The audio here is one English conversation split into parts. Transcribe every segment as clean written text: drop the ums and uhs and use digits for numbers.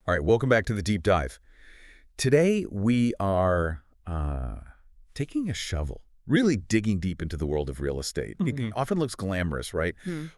All right, welcome back to the deep dive. Today we are taking a shovel, really digging deep into the world of real estate. It often looks glamorous, right?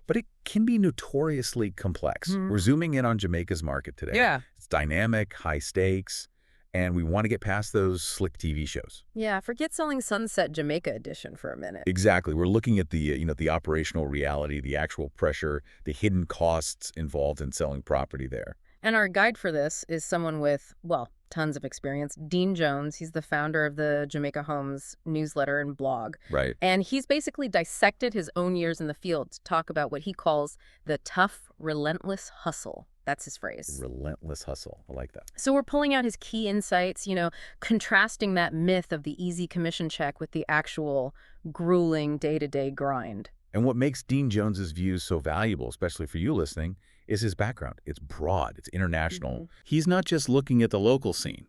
But it can be notoriously complex. We're zooming in on Jamaica's market today. Yeah. It's dynamic, high stakes, and we want to get past those slick TV shows. Yeah, forget selling Sunset Jamaica edition for a minute. Exactly. We're looking at the operational reality, the actual pressure, the hidden costs involved in selling property there. And our guide for this is someone with, well, tons of experience. Dean Jones, he's the founder of the Jamaica Homes newsletter and blog. Right. And he's basically dissected his own years in the field to talk about what he calls the tough, relentless hustle. That's his phrase. Relentless hustle. I like that. So we're pulling out his key insights, contrasting that myth of the easy commission check with the actual grueling day-to-day grind. And what makes Dean Jones's views so valuable, especially for you listening, is his background. It's broad, it's international. He's not just looking at the local scene.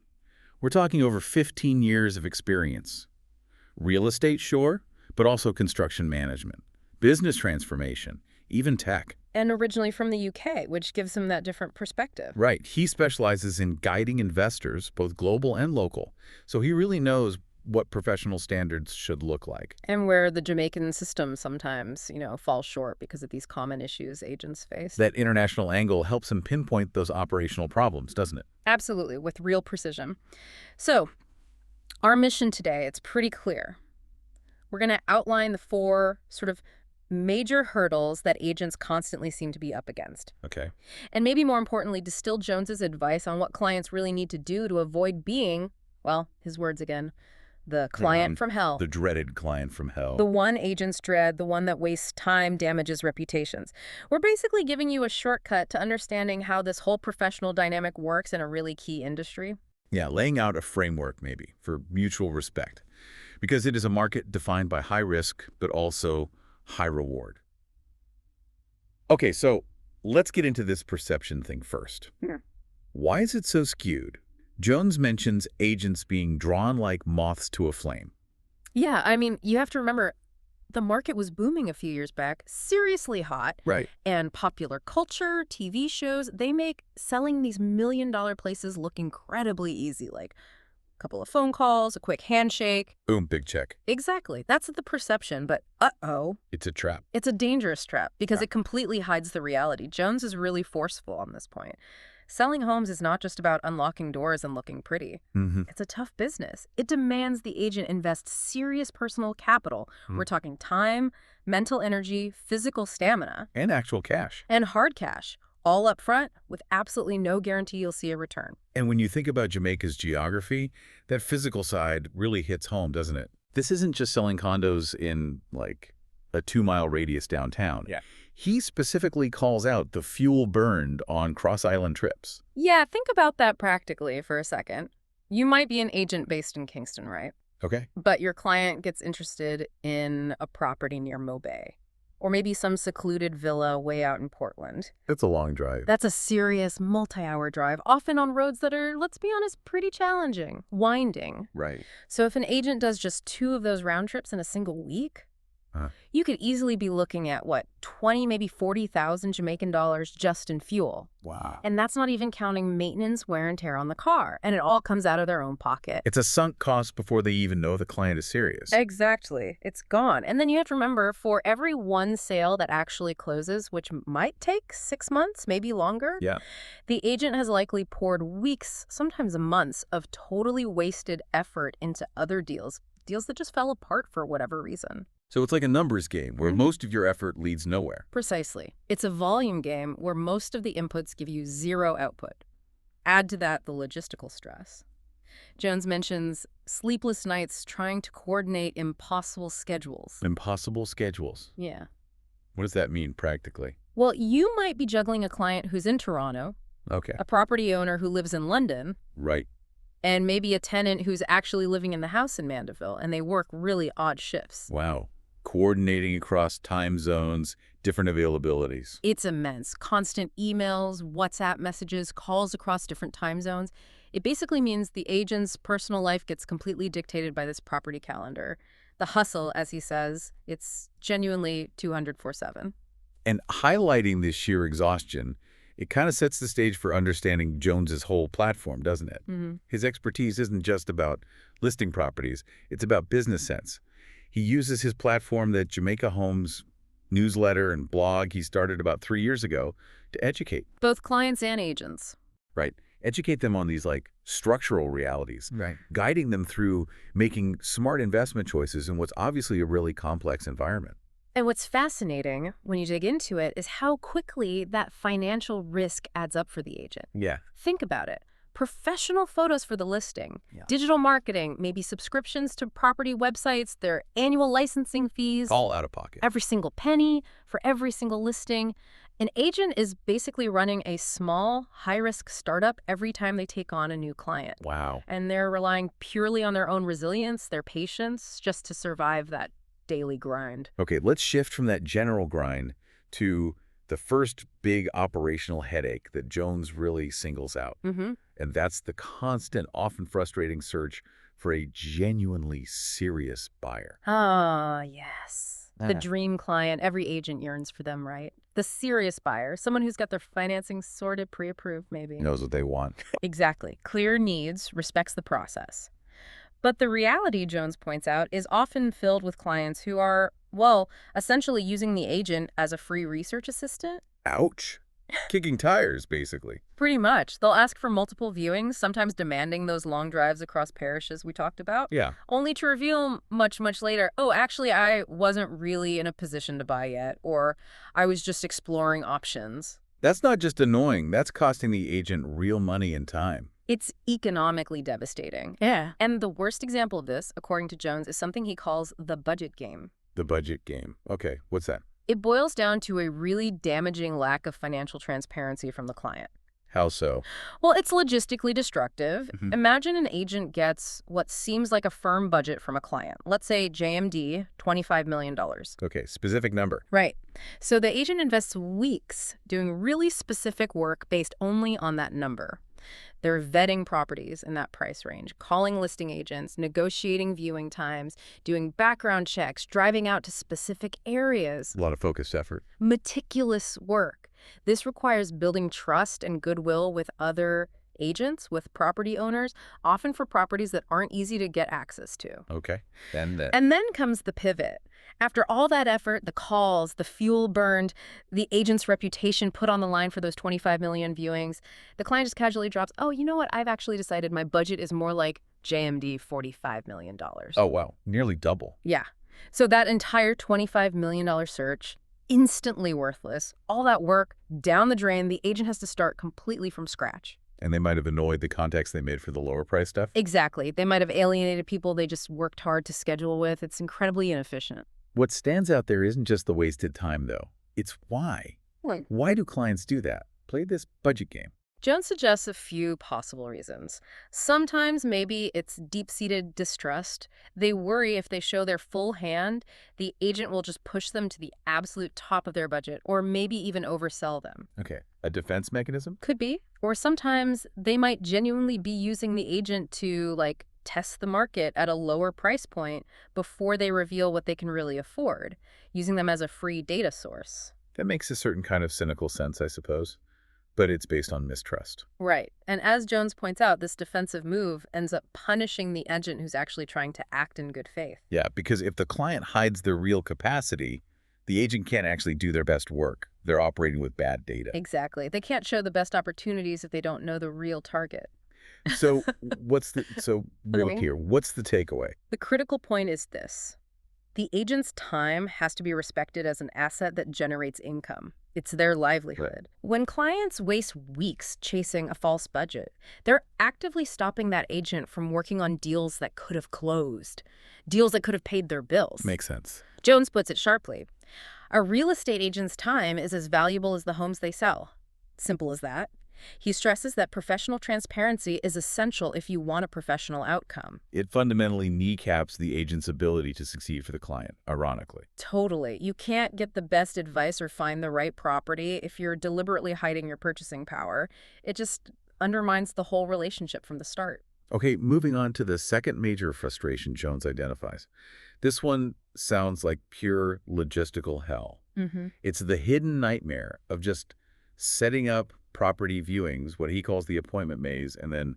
We're talking over 15 years of experience. Real estate, sure, but also construction management, business transformation, even tech. And originally from the UK, which gives him that different perspective. Right. He specializes in guiding investors, both global and local. So he really knows what professional standards should look like. And where the Jamaican system sometimes, falls short because of these common issues agents face. That international angle helps him pinpoint those operational problems, doesn't it? Absolutely, with real precision. So, our mission today, it's pretty clear. We're going to outline the 4 sort of major hurdles that agents constantly seem to be up against. Okay. And maybe more importantly, distill Jones's advice on what clients really need to do to avoid being, well, his words again, the client from hell. The dreaded client from hell. The one agents dread, the one that wastes time, damages reputations. We're basically giving you a shortcut to understanding how this whole professional dynamic works in a really key industry. Yeah, laying out a framework maybe for mutual respect. Because it is a market defined by high risk, but also high reward. Okay, so let's get into this perception thing first. Yeah. Why is it so skewed? Jones mentions agents being drawn like moths to a flame. Yeah, I mean, you have to remember, the market was booming a few years back, seriously hot. Right. And popular culture, TV shows, they make selling these million-dollar places look incredibly easy, like a couple of phone calls, a quick handshake. Boom, big check. Exactly. That's the perception, but uh-oh. It's a trap. It's a dangerous trap because it completely hides the reality. Jones is really forceful on this point. Selling homes is not just about unlocking doors and looking pretty. It's a tough business. It demands the agent invest serious personal capital. We're talking time, mental energy, physical stamina. And actual cash. And hard cash, all up front with absolutely no guarantee you'll see a return. And when you think about Jamaica's geography, that physical side really hits home, doesn't it? This isn't just selling condos in, like, a 2-mile radius downtown. Yeah. He specifically calls out the fuel burned on cross-island trips. Yeah, think about that practically for a second. You might be an agent based in Kingston, right? Okay. But your client gets interested in a property near Mobay, or maybe some secluded villa way out in Portland. That's a long drive. That's a serious multi-hour drive, often on roads that are, let's be honest, pretty challenging, winding. Right. So if an agent does just 2 of those round trips in a single week, you could easily be looking at, 20, maybe 40,000 Jamaican dollars just in fuel. Wow. And that's not even counting maintenance, wear and tear on the car. And it all comes out of their own pocket. It's a sunk cost before they even know the client is serious. Exactly. It's gone. And then you have to remember, for every one sale that actually closes, which might take 6 months, maybe longer, the agent has likely poured weeks, sometimes months, of totally wasted effort into other deals that just fell apart for whatever reason. So it's like a numbers game where most of your effort leads nowhere. Precisely. It's a volume game where most of the inputs give you 0 output. Add to that the logistical stress. Jones mentions sleepless nights trying to coordinate impossible schedules. Impossible schedules. Yeah. What does that mean practically? Well, you might be juggling a client who's in Toronto, Okay. a property owner who lives in London, Right. and maybe a tenant who's actually living in the house in Mandeville, and they work really odd shifts. Wow. Coordinating across time zones, different availabilities. It's immense. Constant emails, WhatsApp messages, calls across different time zones. It basically means the agent's personal life gets completely dictated by this property calendar. The hustle, as he says, it's genuinely 200/7. And highlighting this sheer exhaustion It kind of sets the stage for understanding Jones's whole platform, doesn't it? His expertise isn't just about listing properties. It's about business sense. He uses his platform, that Jamaica Homes newsletter and blog he started about 3 years ago, to educate. Both clients and agents. Right. Educate them on these, like, structural realities. Right. Guiding them through making smart investment choices in what's obviously a really complex environment. And what's fascinating when you dig into it is how quickly that financial risk adds up for the agent. Yeah. Think about it. Professional photos for the listing, Yeah. digital marketing, maybe subscriptions to property websites, their annual licensing fees. All out of pocket. Every single penny for every single listing. An agent is basically running a small, high-risk startup every time they take on a new client. Wow. And they're relying purely on their own resilience, their patience, just to survive that daily grind. Okay, let's shift from that general grind to the first big operational headache that Jones really singles out. And that's the constant, often frustrating search for a genuinely serious buyer. Ah, yes. The dream client. Every agent yearns for them, right? The serious buyer, someone who's got their financing sorted, pre-approved, maybe. Knows what they want. Exactly. Clear needs, respects the process. But the reality, Jones points out, is often filled with clients who are, well, essentially using the agent as a free research assistant. Ouch. Kicking tires, basically. Pretty much. They'll ask for multiple viewings, sometimes demanding those long drives across parishes we talked about. Yeah. Only to reveal much later, oh, actually, I wasn't really in a position to buy yet, or I was just exploring options. That's not just annoying. That's costing the agent real money and time. It's economically devastating. Yeah. And the worst example of this, according to Jones, is something he calls the budget game. The budget game. Okay, what's that? It boils down to a really damaging lack of financial transparency from the client. How so? Well, it's logistically destructive. Imagine an agent gets what seems like a firm budget from a client. Let's say JMD, $25 million. Okay, specific number. Right. So the agent invests weeks doing really specific work based only on that number. They're vetting properties in that price range, calling listing agents, negotiating viewing times, doing background checks, driving out to specific areas. A lot of focused effort. Meticulous work. This requires building trust and goodwill with other agents, with property owners, often for properties that aren't easy to get access to. Okay. Then And then comes the pivot. After all that effort, the calls, the fuel burned, the agent's reputation put on the line for those 25 million viewings, the client just casually drops, oh, you know what? I've actually decided my budget is more like JMD $45 million. Oh, wow. Nearly double. Yeah. So that entire $25 million search, instantly worthless. All that work, down the drain, the agent has to start completely from scratch. And they might have annoyed the contacts they made for the lower price stuff? Exactly. They might have alienated people they just worked hard to schedule with. It's incredibly inefficient. What stands out there isn't just the wasted time, though. It's why. Right. Why do clients do that? Play this budget game. Jones suggests a few possible reasons. Sometimes maybe it's deep-seated distrust. They worry if they show their full hand, the agent will just push them to the absolute top of their budget, or maybe even oversell them. Okay. A defense mechanism? Could be. Or sometimes they might genuinely be using the agent to, like, test the market at a lower price point before they reveal what they can really afford, using them as a free data source. That makes a certain kind of cynical sense, I suppose. But it's based on mistrust. Right. And as Jones points out, this defensive move ends up punishing the agent who's actually trying to act in good faith. Yeah, because if the client hides their real capacity, the agent can't actually do their best work. They're operating with bad data. Exactly. They can't show the best opportunities if they don't know the real target. So what's the takeaway? The critical point is this. The agent's time has to be respected as an asset that generates income. It's their livelihood. Right. When clients waste weeks chasing a false budget, they're actively stopping that agent from working on deals that could have closed, deals that could have paid their bills. Makes sense. Jones puts it sharply. A real estate agent's time is as valuable as the homes they sell. Simple as that. He stresses that professional transparency is essential if you want a professional outcome. It fundamentally kneecaps the agent's ability to succeed for the client, ironically. Totally. You can't get the best advice or find the right property if you're deliberately hiding your purchasing power. It just undermines the whole relationship from the start. Okay, moving on to the second major frustration Jones identifies. This one sounds like pure logistical hell. It's the hidden nightmare of just setting up property viewings, what he calls the appointment maze, and then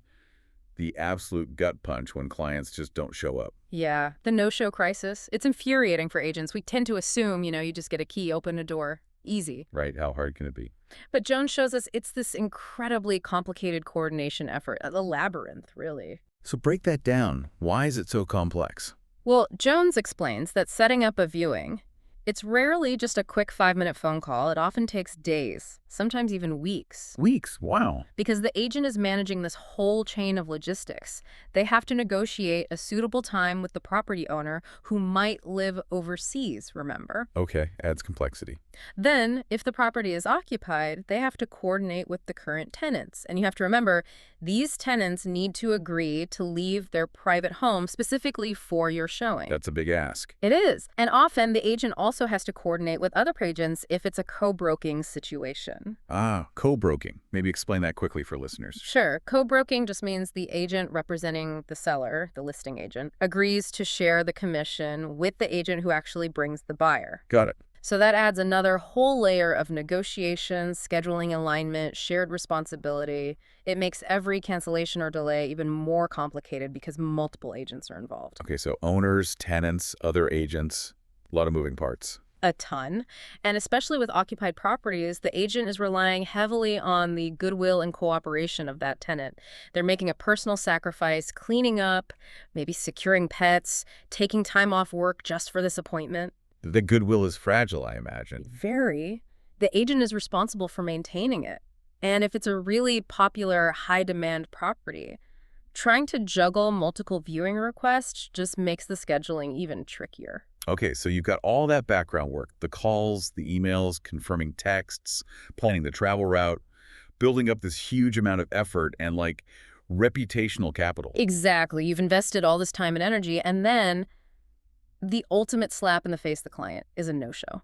the absolute gut punch when clients just don't show up. Yeah, the no-show crisis. It's infuriating for agents. We tend to assume, you just get a key, open a door. Easy. Right? How hard can it be? But Jones shows us it's this incredibly complicated coordination effort, a labyrinth, really. So break that down. Why is it so complex? Well, Jones explains that setting up a viewing, it's rarely just a quick 5-minute phone call. It often takes days, sometimes even weeks. Weeks? Wow. Because the agent is managing this whole chain of logistics. They have to negotiate a suitable time with the property owner who might live overseas, remember? Okay, adds complexity. Then, if the property is occupied, they have to coordinate with the current tenants. And you have to remember, these tenants need to agree to leave their private home specifically for your showing. That's a big ask. It is. And often, the agent also has to coordinate with other agents if it's a co-broking situation. Ah, co-broking. Maybe explain that quickly for listeners. Sure. Co-broking just means the agent representing the seller, the listing agent, agrees to share the commission with the agent who actually brings the buyer. Got it. So that adds another whole layer of negotiations, scheduling alignment, shared responsibility. It makes every cancellation or delay even more complicated because multiple agents are involved. Okay, so owners, tenants, other agents, a lot of moving parts. A ton. And especially with occupied properties, the agent is relying heavily on the goodwill and cooperation of that tenant. They're making a personal sacrifice, cleaning up, maybe securing pets, taking time off work just for this appointment. The goodwill is fragile, I imagine. Very. The agent is responsible for maintaining it. And if it's a really popular, high-demand property, trying to juggle multiple viewing requests just makes the scheduling even trickier. Okay, so you've got all that background work, the calls, the emails, confirming texts, planning the travel route, building up this huge amount of effort and, reputational capital. Exactly. You've invested all this time and energy, and then the ultimate slap in the face of the client is a no-show.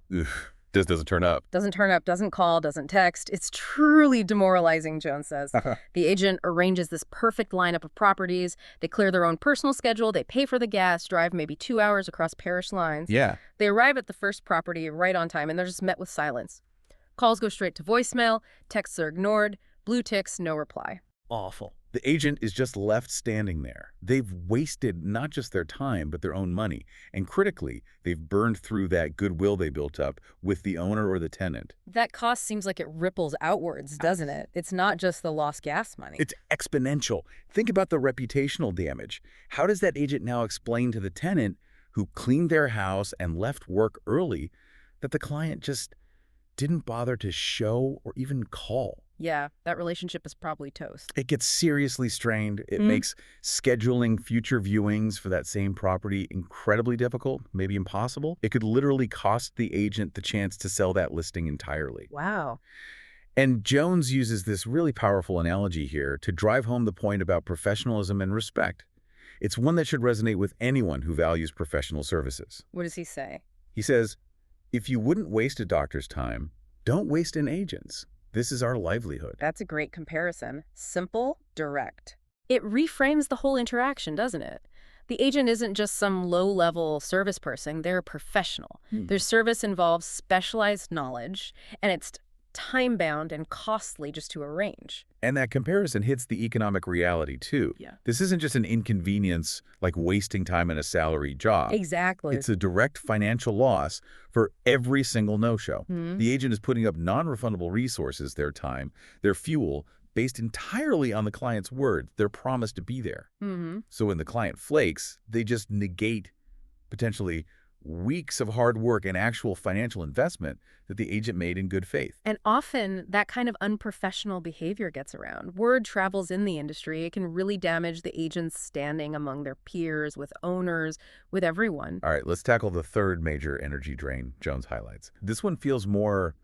Just doesn't turn up. Doesn't turn up, doesn't call, doesn't text. It's truly demoralizing, Jones says. The agent arranges this perfect lineup of properties. They clear their own personal schedule. They pay for the gas, drive maybe 2 hours across parish lines. Yeah. They arrive at the first property right on time, and they're just met with silence. Calls go straight to voicemail. Texts are ignored. Blue ticks, no reply. Awful. The agent is just left standing there. They've wasted not just their time, but their own money. And critically, they've burned through that goodwill they built up with the owner or the tenant. That cost seems like it ripples outwards, doesn't it? It's not just the lost gas money. It's exponential. Think about the reputational damage. How does that agent now explain to the tenant who cleaned their house and left work early that the client just didn't bother to show or even call? Yeah, that relationship is probably toast. It gets seriously strained. It makes scheduling future viewings for that same property incredibly difficult, maybe impossible. It could literally cost the agent the chance to sell that listing entirely. Wow. And Jones uses this really powerful analogy here to drive home the point about professionalism and respect. It's one that should resonate with anyone who values professional services. What does he say? He says, if you wouldn't waste a doctor's time, don't waste an agent's. This is our livelihood. That's a great comparison. Simple, direct. It reframes the whole interaction, doesn't it? The agent isn't just some low-level service person. They're a professional. Their service involves specialized knowledge, and it's time-bound and costly just to arrange. And that comparison hits the economic reality, too. Yeah. This isn't just an inconvenience like wasting time in a salary job. Exactly. It's a direct financial loss for every single no-show. The agent is putting up non-refundable resources, their time, their fuel, based entirely on the client's word, their promise to be there. So when the client flakes, they just negate potentially weeks of hard work and actual financial investment that the agent made in good faith. And often that kind of unprofessional behavior gets around. Word travels in the industry. It can really damage the agent's standing among their peers, with owners, with everyone. All right, let's tackle the third major energy drain Jones highlights. This one feels more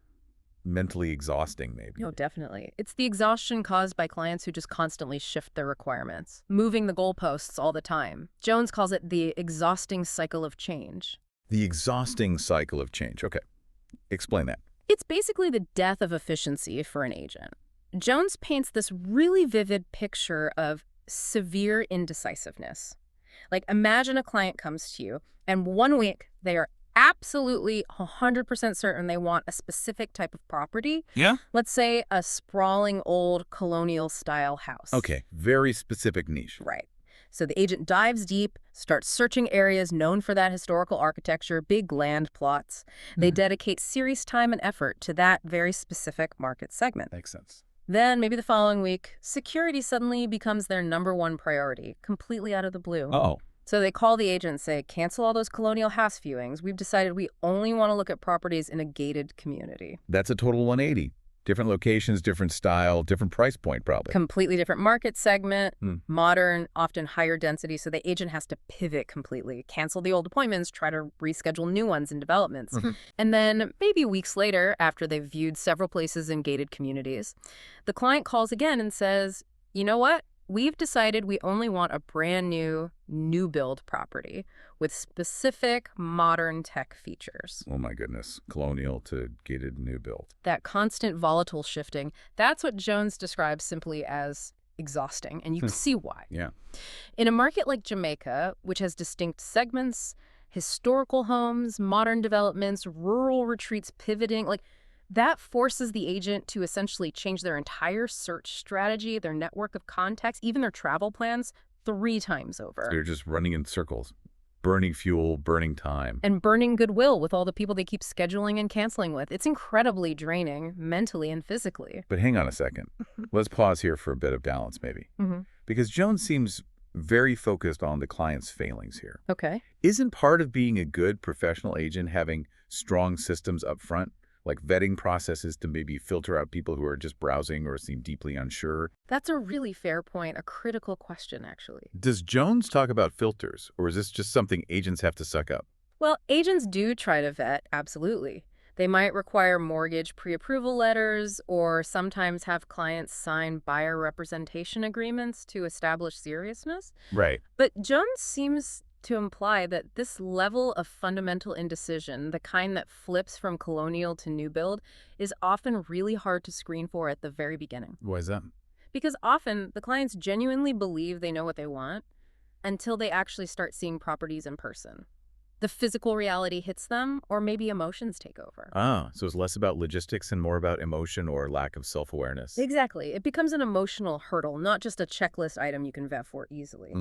mentally exhausting, maybe. No, definitely. It's the exhaustion caused by clients who just constantly shift their requirements, moving the goalposts all the time. Jones calls it the exhausting cycle of change. The exhausting cycle of change. Okay. Explain that. It's basically the death of efficiency for an agent. Jones paints this really vivid picture of severe indecisiveness. Like, imagine a client comes to you, and 1 week they are absolutely 100% certain they want a specific type of property. Yeah? Let's say a sprawling old colonial-style house. Okay, very specific niche. Right. So the agent dives deep, starts searching areas known for that historical architecture, big land plots. They dedicate serious time and effort to that very specific market segment. Makes sense. Then, maybe the following week, security suddenly becomes their #1 priority, completely out of the blue. Uh-oh. So they call the agent and say, cancel all those colonial house viewings. We've decided we only want to look at properties in a gated community. That's a total 180. Different locations, different style, different price point probably. Completely different market segment, modern, often higher density, so the agent has to pivot completely, cancel the old appointments, try to reschedule new ones in developments. And then maybe weeks later, after they've viewed several places in gated communities, the client calls again and says, you know what? We've decided we only want a brand new build property with specific modern tech features. Oh my goodness. Colonial to gated new build. That constant volatile shifting, that's what Jones describes simply as exhausting, and you can see why. Yeah. In a market like Jamaica, which has distinct segments, historical homes, modern developments, rural retreats pivoting, that forces the agent to essentially change their entire search strategy, their network of contacts, even their travel plans 3 times over. They're just running in circles, burning fuel, burning time. And burning goodwill with all the people they keep scheduling and canceling with. It's incredibly draining, mentally and physically. But hang on a second. Let's pause here for a bit of balance, maybe. Because Jones seems very focused on the client's failings here. Okay. Isn't part of being a good professional agent having strong systems up front? Like vetting processes to maybe filter out people who are just browsing or seem deeply unsure? That's a really fair point, a critical question, actually. Does Jones talk about filters, or is this just something agents have to suck up? Well, agents do try to vet, absolutely. They might require mortgage pre-approval letters or sometimes have clients sign buyer representation agreements to establish seriousness. Right. But Jones seems to imply that this level of fundamental indecision, the kind that flips from colonial to new build, is often really hard to screen for at the very beginning. Why is that? Because often the clients genuinely believe they know what they want until they actually start seeing properties in person. The physical reality hits them, or maybe emotions take over. Ah, so it's less about logistics and more about emotion or lack of self-awareness. Exactly. It becomes an emotional hurdle, not just a checklist item you can vet for easily.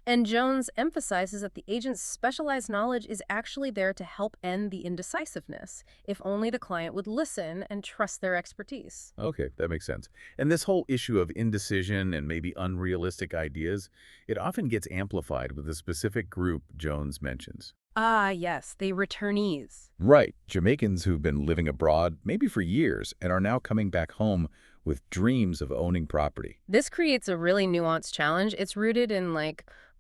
And Jones emphasizes that the agent's specialized knowledge is actually there to help end the indecisiveness, if only the client would listen and trust their expertise. Okay, that makes sense. And this whole issue of indecision and maybe unrealistic ideas, it often gets amplified with a specific group Jones mentions. Ah, yes, the returnees. Right. Jamaicans who've been living abroad, maybe for years, and are now coming back home with dreams of owning property. This creates a really nuanced challenge. It's rooted in,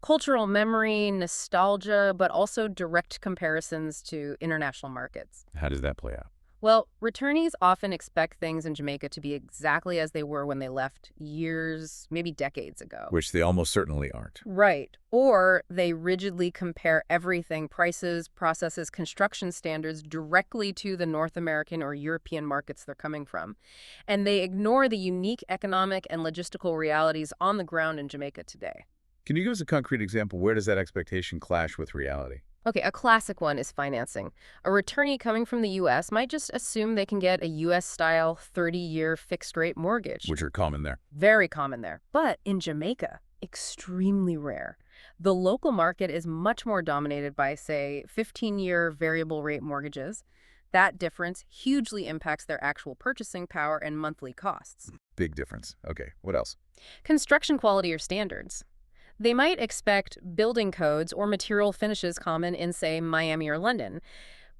cultural memory, nostalgia, but also direct comparisons to international markets. How does that play out? Well, returnees often expect things in Jamaica to be exactly as they were when they left years, maybe decades ago. Which they almost certainly aren't. Right. Or they rigidly compare everything, prices, processes, construction standards, directly to the North American or European markets they're coming from. And they ignore the unique economic and logistical realities on the ground in Jamaica today. Can you give us a concrete example? Where does that expectation clash with reality? Okay, a classic one is financing. A returnee coming from the U.S. might just assume they can get a U.S.-style 30-year fixed-rate mortgage. Which are common there. Very common there. But in Jamaica, extremely rare. The local market is much more dominated by, say, 15-year variable-rate mortgages. That difference hugely impacts their actual purchasing power and monthly costs. Big difference. Okay, what else? Construction quality or standards. They might expect building codes or material finishes common in, say, Miami or London,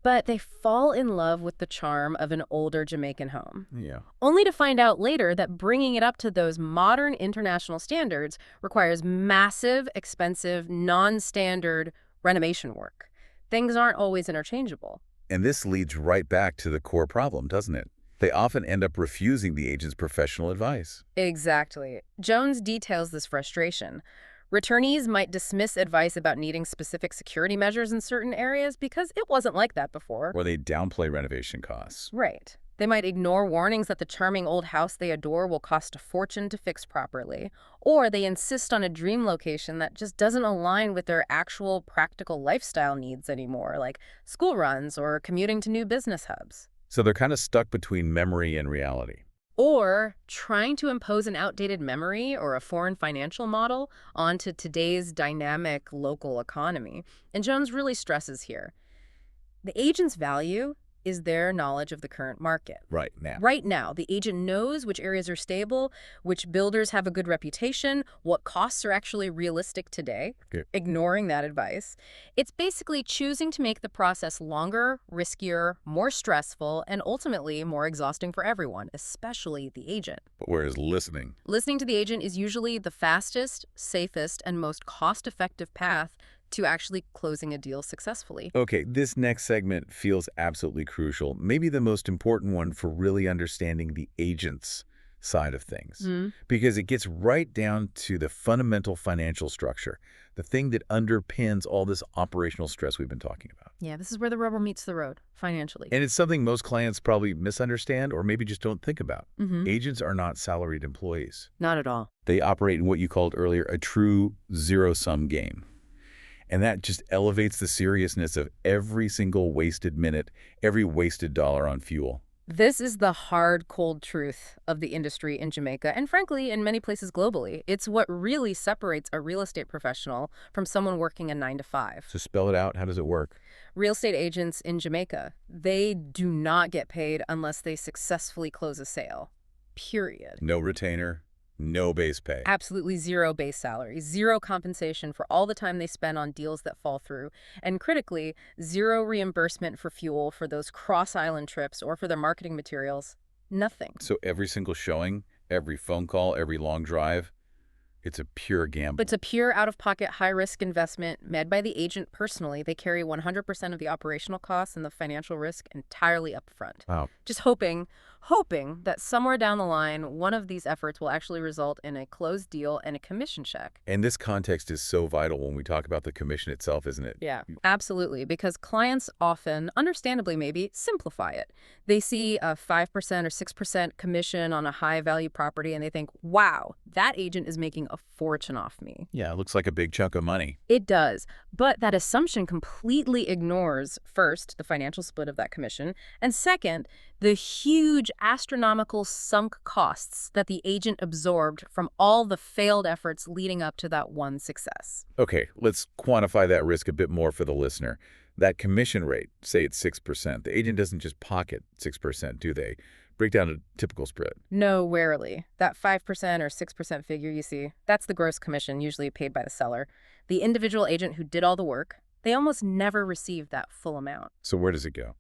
but they fall in love with the charm of an older Jamaican home. Yeah. Only to find out later that bringing it up to those modern international standards requires massive, expensive, non-standard renovation work. Things aren't always interchangeable. And this leads right back to the core problem, doesn't it? They often end up refusing the agent's professional advice. Exactly. Jones details this frustration. Returnees might dismiss advice about needing specific security measures in certain areas because it wasn't like that before. Or they downplay renovation costs. Right. They might ignore warnings that the charming old house they adore will cost a fortune to fix properly. Or they insist on a dream location that just doesn't align with their actual practical lifestyle needs anymore, like school runs or commuting to new business hubs. So they're kind of stuck between memory and reality. Or trying to impose an outdated memory or a foreign financial model onto today's dynamic local economy. And Jones really stresses here. The agent's value is their knowledge of the current market. Right now. Right now, the agent knows which areas are stable, which builders have a good reputation, what costs are actually realistic today, ignoring that advice. It's basically choosing to make the process longer, riskier, more stressful, and ultimately more exhausting for everyone, especially the agent. Whereas listening to the agent is usually the fastest, safest, and most cost-effective path to actually closing a deal successfully. Okay, this next segment feels absolutely crucial, maybe the most important one for really understanding the agent's side of things, because it gets right down to the fundamental financial structure, the thing that underpins all this operational stress we've been talking about. Yeah, this is where the rubber meets the road, financially. And it's something most clients probably misunderstand or maybe just don't think about. Agents are not salaried employees. Not at all. They operate in what you called earlier a true zero-sum game. And that just elevates the seriousness of every single wasted minute, every wasted dollar on fuel. This is the hard, cold truth of the industry in Jamaica, and frankly, in many places globally. It's what really separates a real estate professional from someone working a 9-to-5. So spell it out. How does it work? Real estate agents in Jamaica, they do not get paid unless they successfully close a sale. Period. No retainer. No base pay. Absolutely zero base salary, zero compensation for all the time they spend on deals that fall through, and critically, zero reimbursement for fuel for those cross-island trips or for their marketing materials. Nothing. So every single showing, every phone call, every long drive, it's a pure gamble. It's a pure out-of-pocket, high-risk investment made by the agent personally. They carry 100% of the operational costs and the financial risk entirely up front. Wow. Just hoping that somewhere down the line, one of these efforts will actually result in a closed deal and a commission check. And this context is so vital when we talk about the commission itself, isn't it? Yeah, absolutely, because clients often, understandably maybe, simplify it. They see a 5% or 6% commission on a high-value property, and they think, wow, that agent is making a fortune off me. Yeah, it looks like a big chunk of money. It does, but that assumption completely ignores, first, the financial split of that commission, and second, the huge astronomical sunk costs that the agent absorbed from all the failed efforts leading up to that one success. Okay, let's quantify that risk a bit more for the listener. That commission rate, say it's 6%, the agent doesn't just pocket 6%, do they? Break down a typical spread. No, rarely. That 5% or 6% figure you see, that's the gross commission usually paid by the seller. The individual agent who did all the work, they almost never receive that full amount. So where does it go?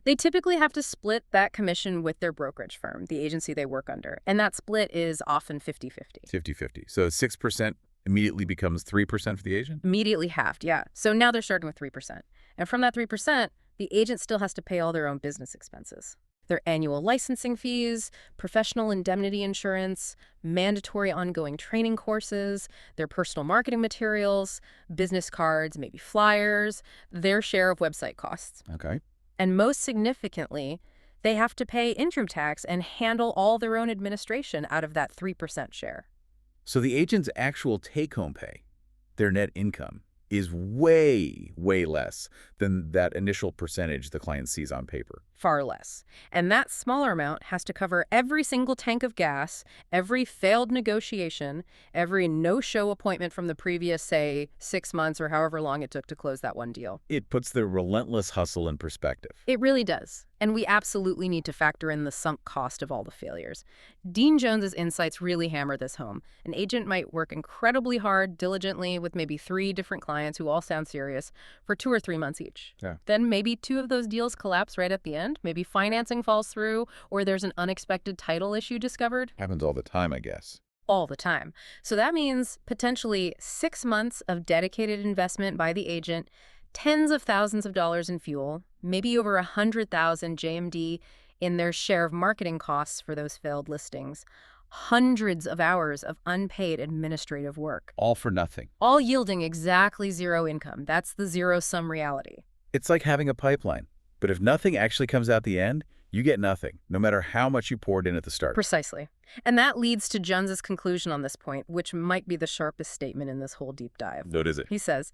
They typically have to split that commission with their brokerage firm, the agency they work under, and that split is often 50-50. 50-50. So 6% immediately becomes 3% for the agent? Immediately halved, yeah. So now they're starting with 3%. And from that 3%, the agent still has to pay all their own business expenses. Their annual licensing fees, professional indemnity insurance, mandatory ongoing training courses, their personal marketing materials, business cards, maybe flyers, their share of website costs. Okay. And most significantly, they have to pay income tax and handle all their own administration out of that 3% share. So the agent's actual take-home pay, their net income, is way, way less than that initial percentage the client sees on paper. Far less. And that smaller amount has to cover every single tank of gas, every failed negotiation, every no-show appointment from the previous, say, 6 months or however long it took to close that one deal. It puts the relentless hustle in perspective. It really does. And we absolutely need to factor in the sunk cost of all the failures. Dean Jones's insights really hammer this home. An agent might work incredibly hard, diligently, with maybe 3 different clients who all sound serious for 2 or 3 months each. Yeah. Then maybe 2 of those deals collapse right at the end. Maybe financing falls through, or there's an unexpected title issue discovered. Happens all the time, I guess. All the time. So that means potentially 6 months of dedicated investment by the agent, tens of thousands of dollars in fuel, maybe over 100,000 JMD in their share of marketing costs for those failed listings, hundreds of hours of unpaid administrative work. All for nothing. All yielding exactly zero income. That's the zero-sum reality. It's like having a pipeline. But if nothing actually comes out the end, You get nothing, no matter how much you poured in at the start. Precisely. And that leads to Jones's conclusion on this point, which might be the sharpest statement in this whole deep dive. What is it? He says,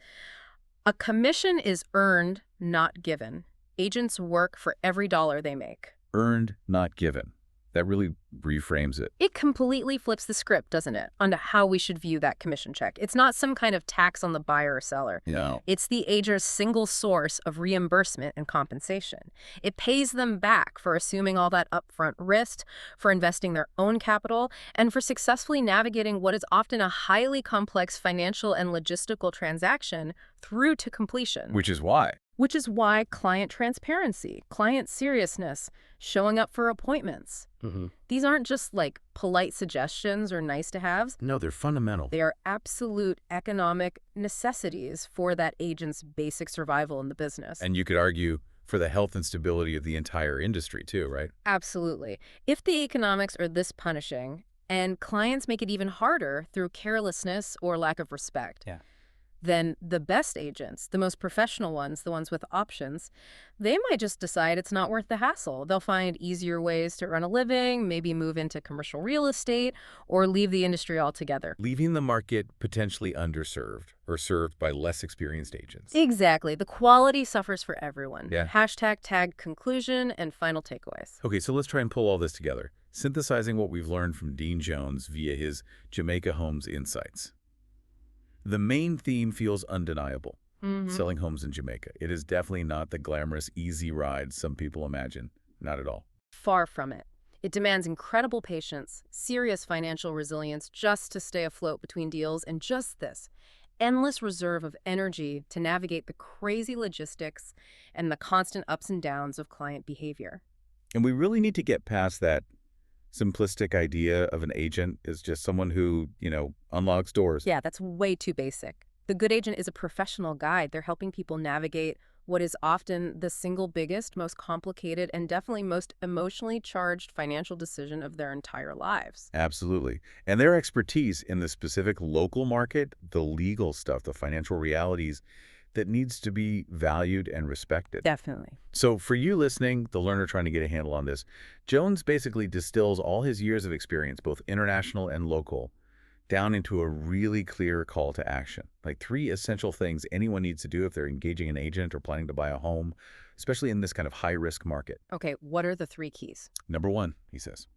a commission is earned, not given. Agents work for every dollar they make. Earned, not given. That really reframes it. It completely flips the script, doesn't it, onto how we should view that commission check. It's not some kind of tax on the buyer or seller. No. It's the agent's single source of reimbursement and compensation. It pays them back for assuming all that upfront risk, for investing their own capital, and for successfully navigating what is often a highly complex financial and logistical transaction through to completion. Which is why Client transparency, client seriousness, showing up for appointments. These aren't just like polite suggestions or nice to haves. No, they're fundamental. They are absolute economic necessities for that agent's basic survival in the business. And you could argue for the health and stability of the entire industry too, right? Absolutely. If the economics are this punishing and clients make it even harder through carelessness or lack of respect, then the best agents, the most professional ones, the ones with options, they might just decide it's not worth the hassle. They'll find easier ways to earn a living, maybe move into commercial real estate, or leave the industry altogether. Leaving the market potentially underserved or served by less experienced agents. Exactly. The quality suffers for everyone. Yeah. #tag conclusion and final takeaways. Okay, so let's try and pull all this together, synthesizing what we've learned from Dean Jones via his Jamaica Homes insights. The main theme feels undeniable. Selling homes in Jamaica. It is definitely not the glamorous, easy ride some people imagine. Not at all. Far from it. It demands incredible patience, serious financial resilience just to stay afloat between deals, and just this, endless reserve of energy to navigate the crazy logistics and the constant ups and downs of client behavior. And we really need to get past that simplistic idea of an agent as just someone who, unlocks doors. Yeah, that's way too basic. The good agent is a professional guide. They're helping people navigate what is often the single biggest, most complicated, and definitely most emotionally charged financial decision of their entire lives. Absolutely. And their expertise in the specific local market, the legal stuff, the financial realities, that needs to be valued and respected. Definitely. So for you listening, the learner trying to get a handle on this, Jones basically distills all his years of experience, both international and local, down into a really clear call to action. Like 3 essential things anyone needs to do if they're engaging an agent or planning to buy a home, especially in this kind of high-risk market. Okay, what are the 3 keys? Number 1, he says,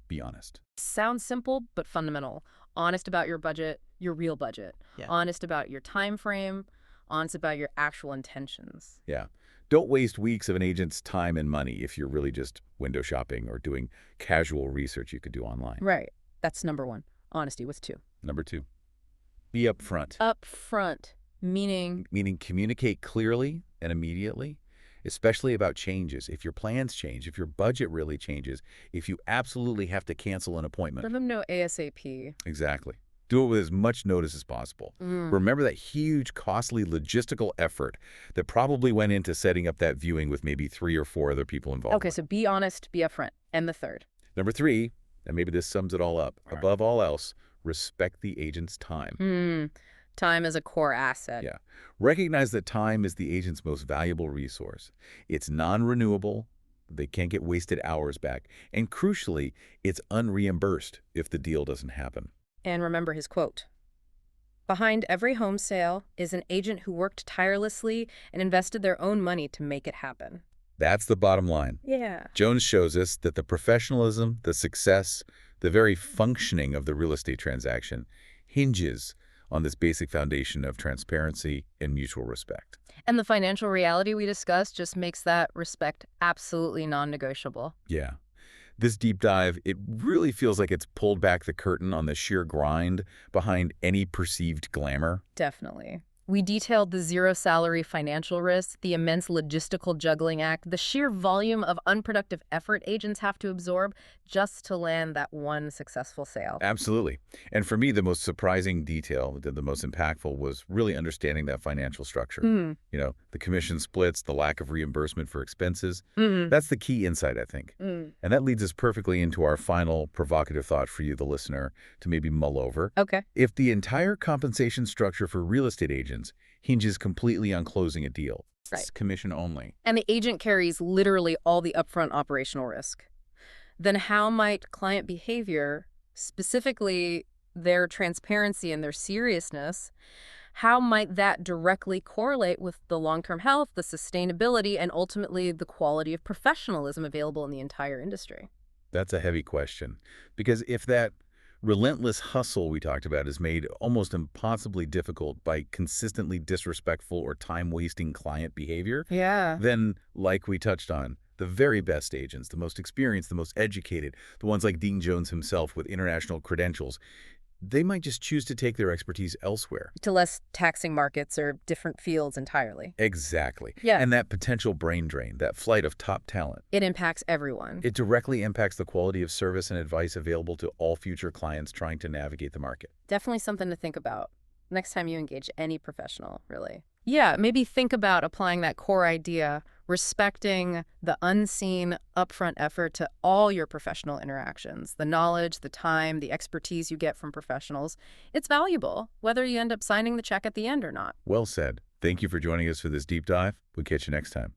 be honest. Sounds simple, but fundamental. Honest about your budget, your real budget. Yeah. Honest about your time frame. Honest about your actual intentions. Yeah. Don't waste weeks of an agent's time and money if you're really just window shopping or doing casual research you could do online. Right. That's number 1. Honesty. What's 2? Number 2, be upfront. Upfront, meaning? Meaning communicate clearly and immediately, especially about changes. If your plans change, if your budget really changes, if you absolutely have to cancel an appointment. Let them know ASAP. Exactly. Do it with as much notice as possible. Remember that huge, costly logistical effort that probably went into setting up that viewing with maybe 3 or 4 other people involved. Okay, so be honest, be upfront. And the 3rd? Number 3, and maybe this sums it all up, above all else, respect the agent's time. Time is a core asset. Yeah. Recognize that time is the agent's most valuable resource. It's non-renewable. They can't get wasted hours back. And crucially, it's unreimbursed if the deal doesn't happen. And remember his quote. Behind every home sale is an agent who worked tirelessly and invested their own money to make it happen. That's the bottom line. Yeah. Jones shows us that the professionalism, the success, the very functioning of the real estate transaction hinges on this basic foundation of transparency and mutual respect. And the financial reality we discussed just makes that respect absolutely non-negotiable. Yeah. This deep dive, it really feels like it's pulled back the curtain on the sheer grind behind any perceived glamour. Definitely. We detailed the zero-salary financial risk, the immense logistical juggling act, the sheer volume of unproductive effort agents have to absorb just to land that one successful sale. Absolutely. And for me, the most surprising detail, the most impactful, was really understanding that financial structure. The commission splits, the lack of reimbursement for expenses. That's the key insight, I think. And that leads us perfectly into our final provocative thought for you, the listener, to maybe mull over. Okay. If the entire compensation structure for real estate agents hinges completely on closing a deal, Right. commission only. And the agent carries literally all the upfront operational risk. Then how might client behavior, specifically their transparency and their seriousness, how might that directly correlate with the long-term health, the sustainability, and ultimately the quality of professionalism available in the entire industry? That's a heavy question. Because if that relentless hustle we talked about is made almost impossibly difficult by consistently disrespectful or time-wasting client behavior, Yeah. then, like we touched on, the very best agents, the most experienced, the most educated, the ones like Dean Jones himself with international credentials, they might just choose to take their expertise elsewhere. To less taxing markets or different fields entirely. Exactly. Yeah. And that potential brain drain, that flight of top talent, It impacts everyone. it directly impacts the quality of service and advice available to all future clients trying to navigate the market. Definitely something to think about next time you engage any professional, really. Yeah, maybe think about applying that core idea, respecting the unseen upfront effort to all your professional interactions, the knowledge, the time, the expertise you get from professionals. It's valuable, whether you end up signing the check at the end or not. Well said. Thank you for joining us for this deep dive. We'll catch you next time.